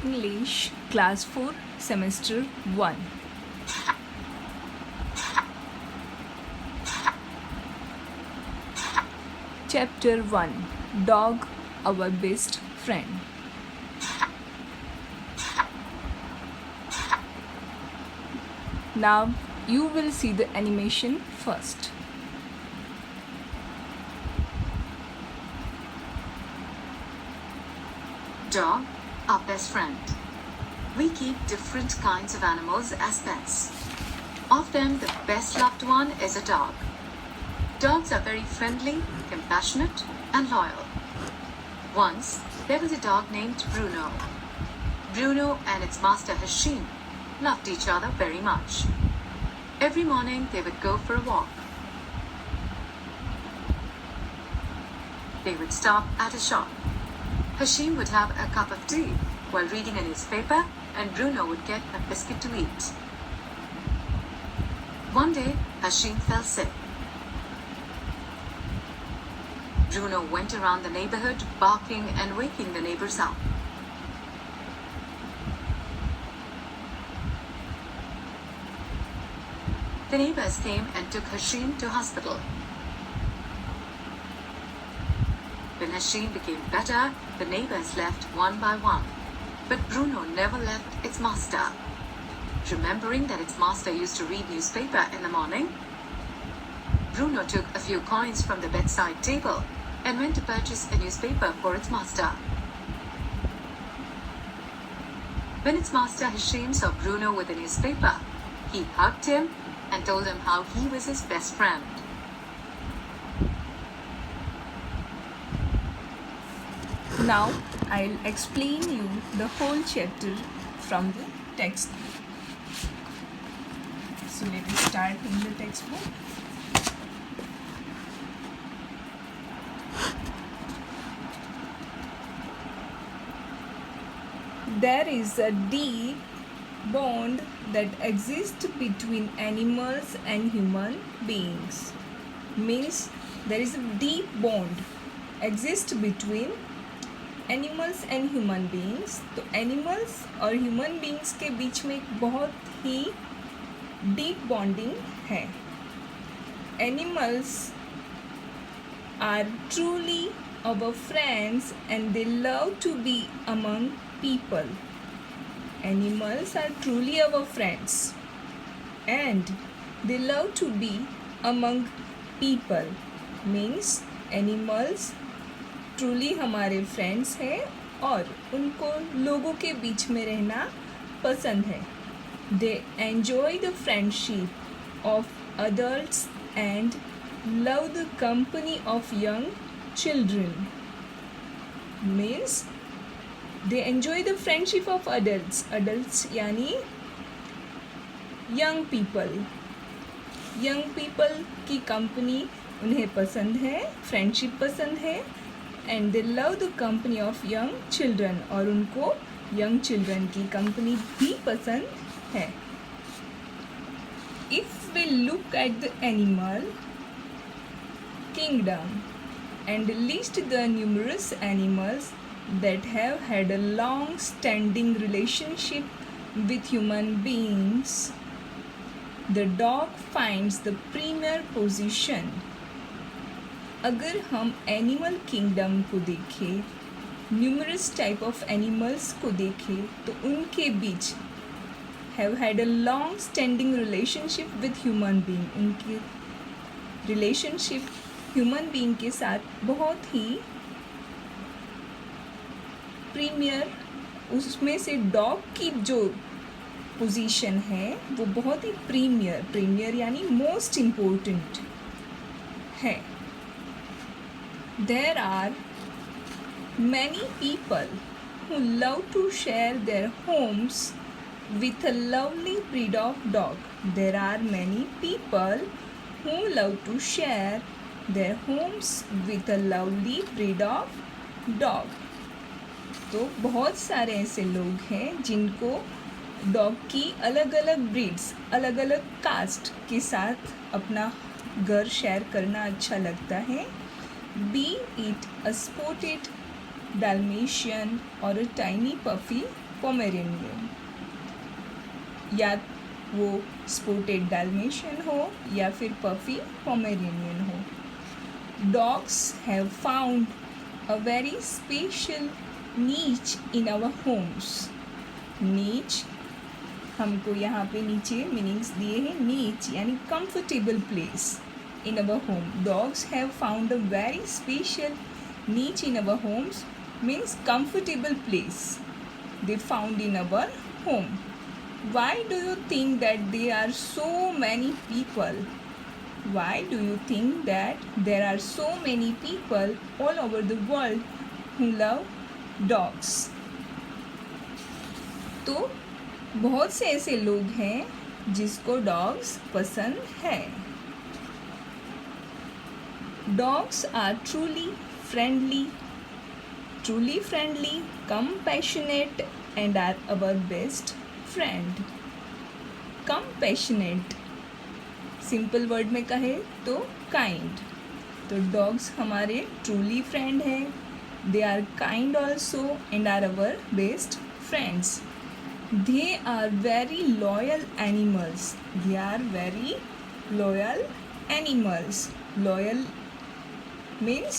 English Class 4 Semester 1. Chapter 1. Dog, our best friend. Now you will see the animation first. Dog, our best friend. We keep different kinds of animals as pets. Of them, the best loved one is a dog. Dogs are very friendly, compassionate, and loyal. Once, there was a dog named Bruno. Bruno and its master Hashim loved each other very much. Every morning, they would go for a walk. They would stop at a shop. Hashim would have a cup of tea while reading a newspaper, and Bruno would get a biscuit to eat. One day, Hashim fell sick. Bruno went around the neighborhood barking and waking the neighbors up. The neighbors came and took Hashim to hospital. When Hashim became better, the neighbors left one by one. But Bruno never left its master. Remembering that its master used to read newspaper in the morning, Bruno took a few coins from the bedside table and went to purchase a newspaper for its master. When its master Hashim saw Bruno with the newspaper, he hugged him and told him how he was his best friend. Now I'll explain you the whole chapter from the textbook. So let us start in the textbook. There is a deep bond that exists between animals and human beings. Means there is a deep bond exists between animals and human beings. तो animals और human beings के बीच में एक बहुत ही deep bonding है. Animals are truly our friends and they love to be among people. Animals are truly our friends and they love to be among people. Means animals truly हमारे friends हैं और उनको लोगों के बीच में रहना पसंद है. They enjoy the friendship of adults and love the company of young children. Means they enjoy the friendship of adults. Adults यानी यंग पीपल. यंग पीपल की कंपनी उन्हें पसंद है, फ्रेंडशिप पसंद है. And they love the company of young children और उनको young children की कंपनी भी पसंद है. If we look at the animal kingdom and list the numerous animals that have had a long standing relationship with human beings, the dog finds the premier position. अगर हम animal kingdom को देखें, numerous type of animals को देखें, तो उनके which have had a long standing relationship with human being. उनकी relationship human being के साथ बहुत ही प्रीमियर, उसमें से डॉग की जो पोजीशन है वो बहुत ही प्रीमियर यानी मोस्ट इम्पोर्टेंट है. There are many people who love to share their homes with a lovely breed of dog. There are many people who love to share their homes with a lovely breed of dog. तो बहुत सारे ऐसे लोग हैं जिनको dog की अलग अलग ब्रीड्स, अलग अलग कास्ट के साथ अपना घर शेयर करना अच्छा लगता है. Be it a spotted Dalmatian or a tiny puppy Pomeranian, या वो स्पोटेड डाल्मेशियन हो या फिर पफी पोमेरेनियन हो. Dogs have found a very special niche in our homes. Niche हमको यहाँ पे नीचे मीनिंग्स दिए हैं. नीच यानी comfortable place in our home. Dogs have found a very special niche in our homes, means comfortable place they found in our home. Why do you think that there are so many people? Why do you think that there are so many people all over the world who love dogs? तो बहुत से ऐसे लोग हैं जिसको dogs पसंद है. Dogs are truly friendly, compassionate, and are our best friend. Compassionate, simple word में कहे तो काइंड. तो डॉग्स हमारे ट्रूली फ्रेंड हैं. They are kind also and are our best friends. They are very loyal animals. They are very loyal animals. Loyal means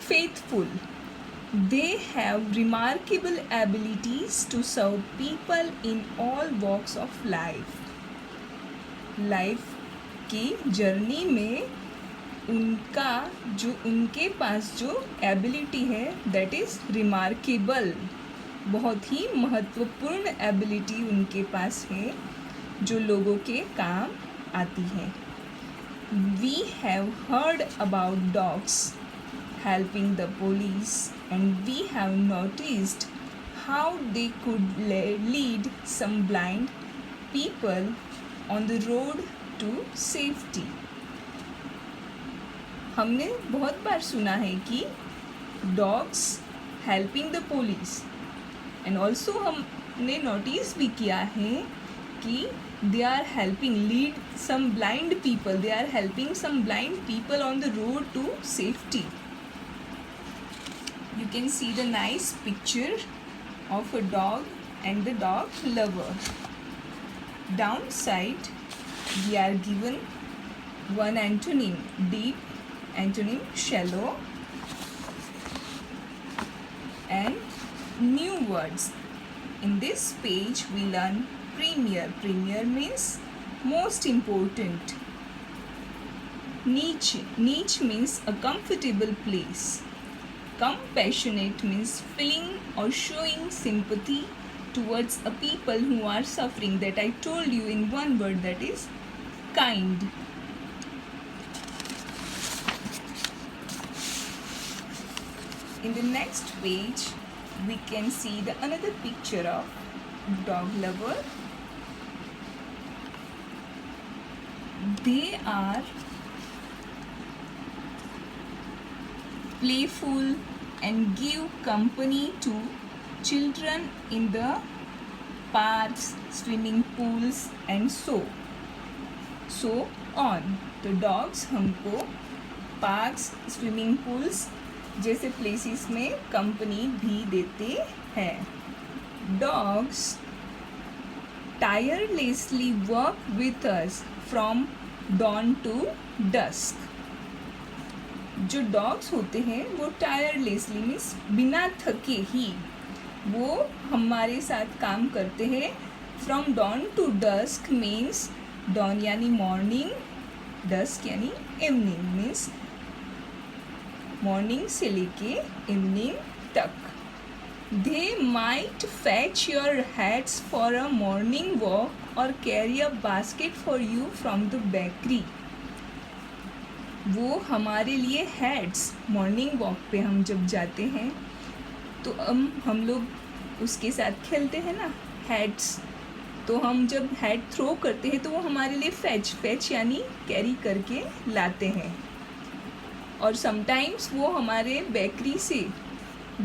faithful. They have remarkable abilities to serve people in all walks of life. Life की journey में उनके पास जो ability है that is remarkable. बहुत ही महत्वपूर्ण ability उनके पास है जो लोगों के काम आती है. We have heard about dogs helping the police, and we have noticed how they could lead some blind people on the road to safety. हमने बहुत बार सुना है कि dogs helping the police, and also हमने नोटिस भी किया है कि they are helping lead some blind people. They are helping some blind people on the road to safety. You can see the nice picture of a dog and the dog lover. Downside, we are given one antonym: deep, antonym shallow, and new words. In this page, we learn premier. Premier means most important. Niche. Niche means a comfortable place. Compassionate means feeling or showing sympathy towards a people who are suffering. That I told you in one word, that is kind. In the next page, we can see the another picture of dog lover. They are playful and give company to children in the parks, swimming pools and so on. तो dogs हमको parks, swimming pools जैसे places में company भी देते हैं. Dogs tirelessly work with us from dawn to dusk. जो dogs होते हैं वो टायरलेसली मीन्स बिना थके ही वो हमारे साथ काम करते हैं. From dawn to dusk means dawn यानी मॉर्निंग, डस्क यानी इवनिंग मीन्स मॉर्निंग से लेके इवनिंग तक. They might fetch your hats for a morning walk or carry a basket for you from the bakery. वो हमारे लिए हैट्स, मॉर्निंग वॉक पे हम जब जाते हैं तो हम लोग उसके साथ खेलते हैं ना हैट्स. तो हम जब हैट थ्रो करते हैं तो वो हमारे लिए फैच यानी कैरी करके लाते हैं. और समटाइम्स वो हमारे बेकरी से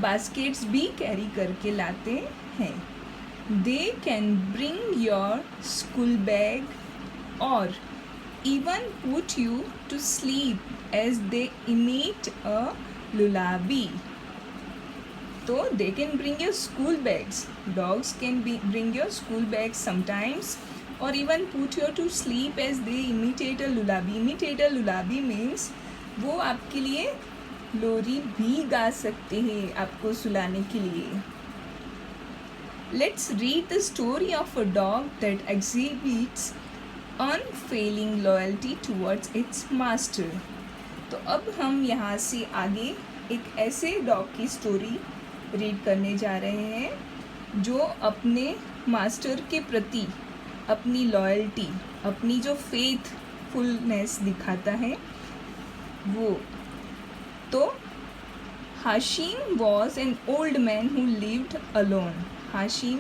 बास्केट्स भी कैरी करके लाते हैं. They can bring your school bag और even put you to sleep as they emit a lullaby. तो they can bring your school bags. Dogs can bring your school bags sometimes, or even put you to sleep as they imitate a lullaby. Imitate a lullaby means वो आपके लिए लोरी भी गा सकते हैं आपको सुलाने के लिए. Let's read the story of a dog that exhibits unfailing loyalty towards its master. तो अब हम यहाँ से आगे एक ऐसे डॉग की स्टोरी रीड करने जा रहे हैं जो अपने मास्टर के प्रति अपनी लॉयल्टी, अपनी जो फेथफुलनेस दिखाता है वो. तो Hashim was an old man who lived alone. Hashim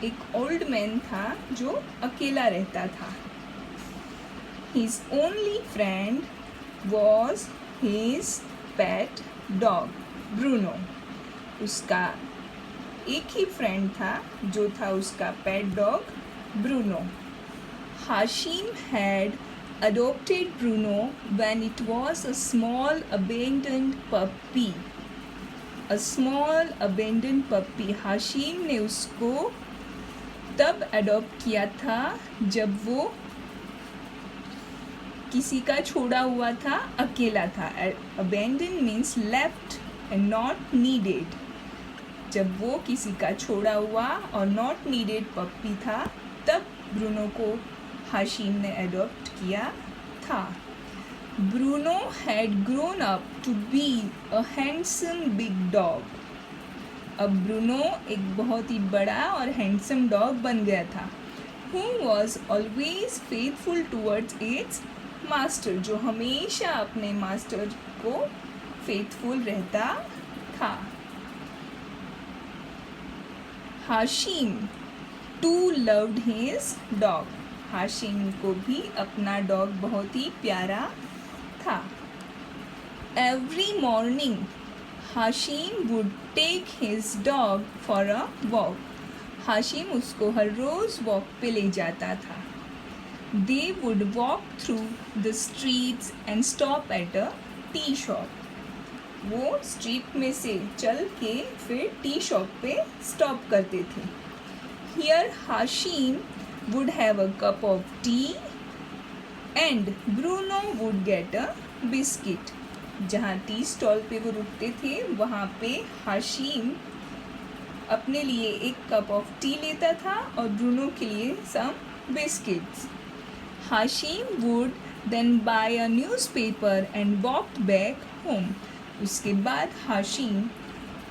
एक ओल्ड मैन था जो अकेला रहता था. His only friend was his pet dog Bruno. उसका एक ही फ्रेंड था जो था उसका pet dog Bruno. Hashim had adopted Bruno when it was a small abandoned puppy. A small abandoned puppy. Hashim ने उसको तब अडॉप्ट किया था जब वो किसी का छोड़ा हुआ था, अकेला था. Abandoned means left and not needed. जब वो किसी का छोड़ा हुआ और नॉट नीडेड पप्पी था तब ब्रूनो को हाशिम ने अडॉप्ट किया था. Bruno had grown up to be a handsome big dog. अब ब्रूनो एक बहुत ही बड़ा और हैंडसम डॉग बन गया था. Who was always faithful towards its master. जो हमेशा अपने मास्टर को फेथफुल रहता था. Hashim too loved his dog. Hashim को भी अपना डॉग बहुत ही प्यारा था. Every morning Hashim would take his dog for a walk. Hashim उसको हर रोज़ वॉक पे ले जाता था. They would walk through the streets and stop at a tea shop. वो स्ट्रीट में से चल के फिर टी शॉप पे स्टॉप करते थे. Here Hashim would have a cup of T and Bruno would get a biscuit. जहाँ टी स्टॉल पे वो रुकते थे वहाँ पे हाशिम अपने लिए एक कप ऑफ टी लेता था और ब्रूनो के लिए some biscuits. Hashim would then buy a newspaper and walked back home. उसके बाद हाशिम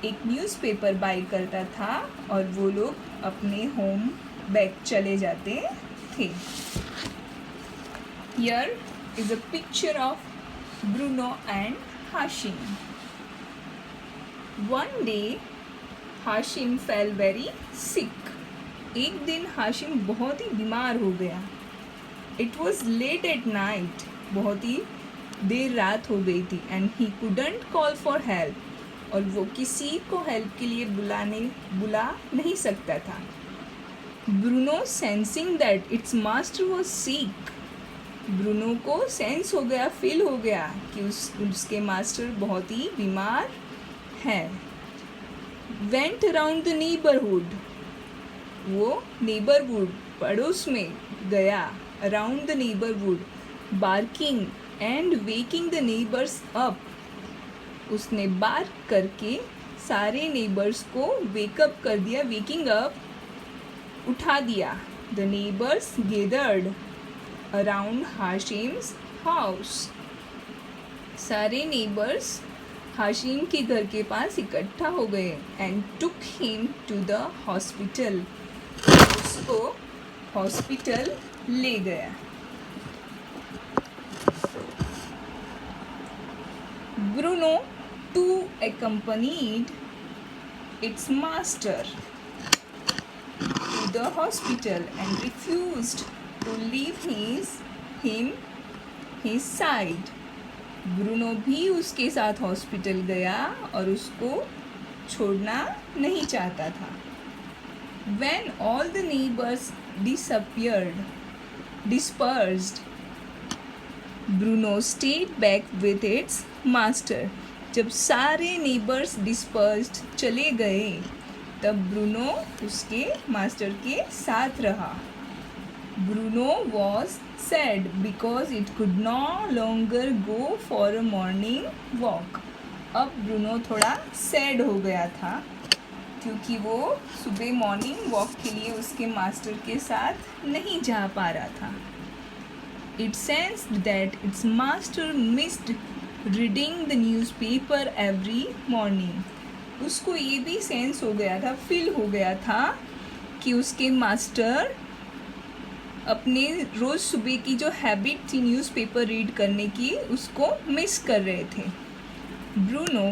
एक न्यूज़पेपर बाय करता था और वो लोग अपने होम बैक चले जाते थे. Here is a picture of Bruno and Hashim. One day Hashim fell very sick. एक दिन हाशिम बहुत ही बीमार हो गया. It was late at night. बहुत ही देर रात हो गई थी. And he couldn't call for help. और वो किसी को हेल्प के लिए बुला नहीं सकता था. Bruno sensing that it's master was sick. Bruno को सेंस हो गया, फील हो गया कि उसके मास्टर बहुत ही बीमार है. Went around the neighbourhood. वो नेबरहुड पड़ोस में गया. Around the neighbourhood barking and waking the neighbours up. उसने बार्क करके सारे नेबर्स को वेकअप कर दिया. वेकिंग अप उठा दिया. The neighbours gathered around Hashim's house. सारे नेबर्स हाशिम के घर के पास इकट्ठा हो गए. And took him to the hospital. उसको हॉस्पिटल ले गया. Bruno too accompanied its master to the hospital and refused to leave his side. Bruno भी उसके साथ हॉस्पिटल गया और उसको छोड़ना नहीं चाहता था. When all the neighbors dispersed, Bruno stayed back with its master. जब सारे नेबर्स डिस्पर्स्ड चले गए तब ब्रूनो उसके मास्टर के साथ रहा. Bruno was sad because it could no longer go for a morning walk. अब ब्रूनो थोड़ा सैड हो गया था क्योंकि वो सुबह मॉर्निंग वॉक के लिए उसके मास्टर के साथ नहीं जा पा रहा था. It sensed that its master missed reading the newspaper every morning. उसको ये भी सेंस हो गया था, फील हो गया था कि उसके मास्टर अपने रोज़ सुबह की जो हैबिट थी न्यूज़पेपर रीड करने की उसको मिस कर रहे थे. Bruno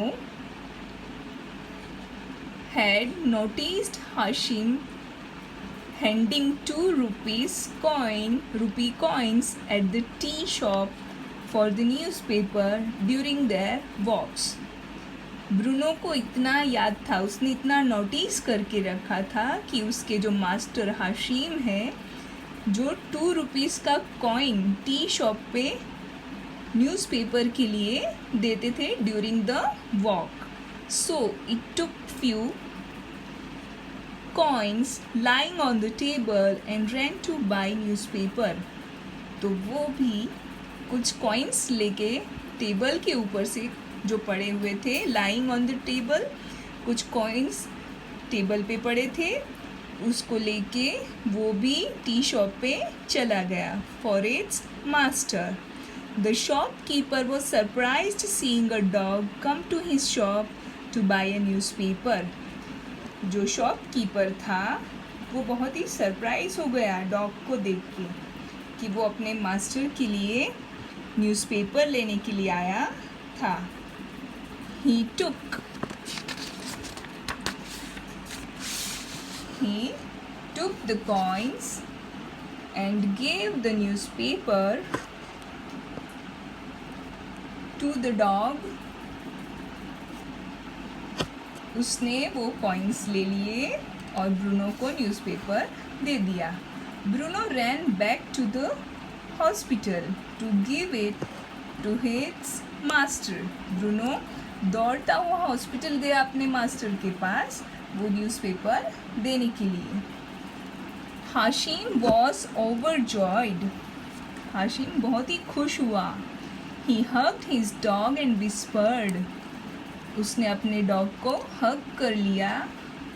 had noticed Hashim handing 2 rupee coins at the tea shop for the newspaper during their walks. Bruno को इतना याद था, उसने इतना नोटिस करके रखा था कि उसके जो मास्टर हाशिम है जो 2 रुपीज़ का कॉइन टी शॉप पे न्यूज़पेपर के लिए देते थे during the walk. So it took few coins lying on the table and ran to buy newspaper. तो वो भी कुछ coins लेके टेबल के ऊपर से जो पड़े हुए थे lying on the table, कुछ coins टेबल पे पड़े थे उसको लेके वो भी टी शॉप पे चला गया for its master. The shopkeeper was surprised seeing a dog come to his shop to buy a newspaper. जो शॉपकीपर था वो बहुत ही सरप्राइज हो गया डॉग को देख के कि वो अपने मास्टर के लिए न्यूज़पेपर लेने के लिए आया था. He took the coins and gave the newspaper to the dog. उसने वो कॉइन्स ले लिए और ब्रूनो को न्यूज़पेपर दे दिया. Bruno ran back to the hospital to give it to his master. Bruno दौड़ता हुआ हॉस्पिटल गया अपने मास्टर के पास वो न्यूज़पेपर देने के लिए. Hashim was overjoyed. हाशिम बहुत ही खुश हुआ. ही hugged his dog and whispered. उसने अपने डॉग को हग कर लिया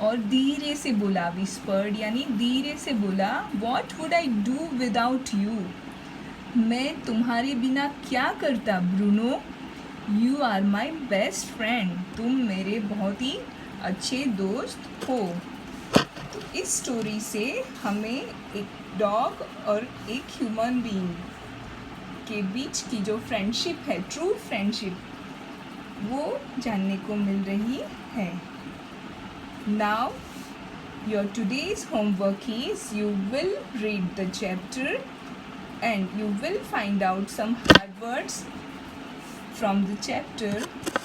और धीरे से बोला, विस्पर्ड यानी धीरे से बोला, what would I do without you. मैं तुम्हारे बिना क्या करता Bruno. You are my best friend. तुम मेरे बहुत ही अच्छे दोस्त हो. तो इस स्टोरी से हमें एक डॉग और एक ह्यूमन बीइंग के बीच की जो फ्रेंडशिप है, ट्रू फ्रेंडशिप, वो जानने को मिल रही है. Now your today's homework is you will read the chapter and you will find out some hard words from the chapter,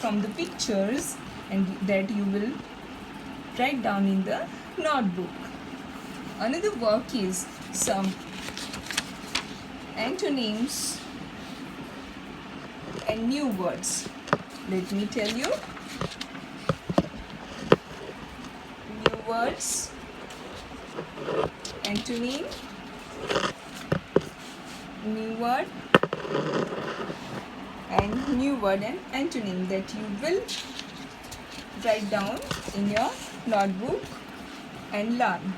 from the pictures, and that you will write down in the notebook. Another work is some antonyms and new words. Let me tell you. New words, antonym, new word and antonym that you will write down in your notebook and learn.